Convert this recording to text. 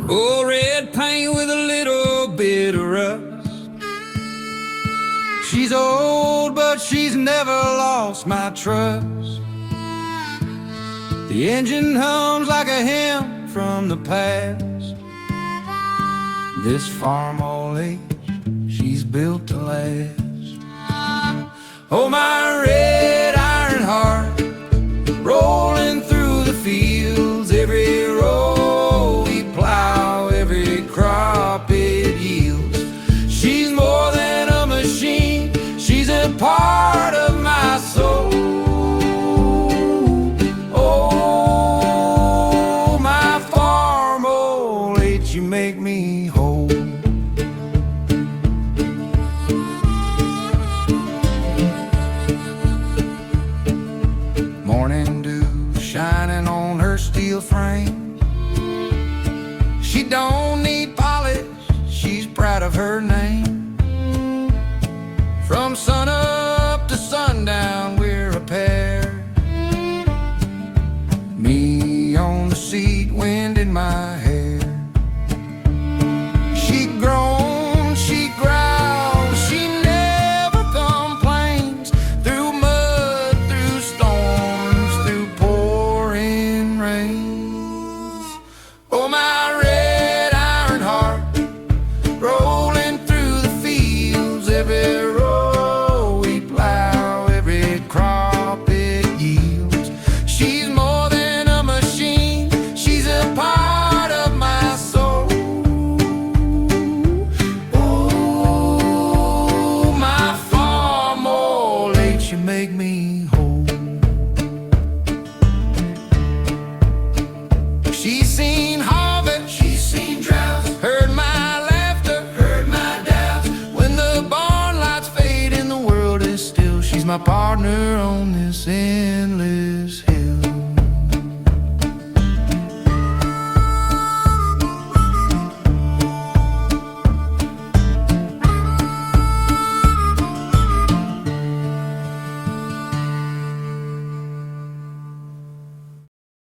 Old red paint with a little bit of rust. She's old, but she's never lost my trust. The engine hums like a hymn from the past. This Farmall H, she's built to last. Oh, my red iron heart, rolling through the fields. Every row we plow, every crop it yields. She's more than a machine, she's a part of my soul. Oh, my Farmall H, you make me whole. Morning dew shining on her steel frame. She don't need polish, she's proud of her name. From sunup to sundown, we're a pair. Me on the seat, wind in my hair. She groans, she growls, she never complains. Through mud, through storms, through pouring rains. Oh, my red iron heart, rolling through the fields. Every row we plow, every crop it yields. She's more than a machine, she's a part of my soul. Oh, my Farmall H, you make me whole. She's seen harvest, she's seen droughts, heard my laughter, heard my doubts. When the barn lights fade and the world is still, she's my partner on this endless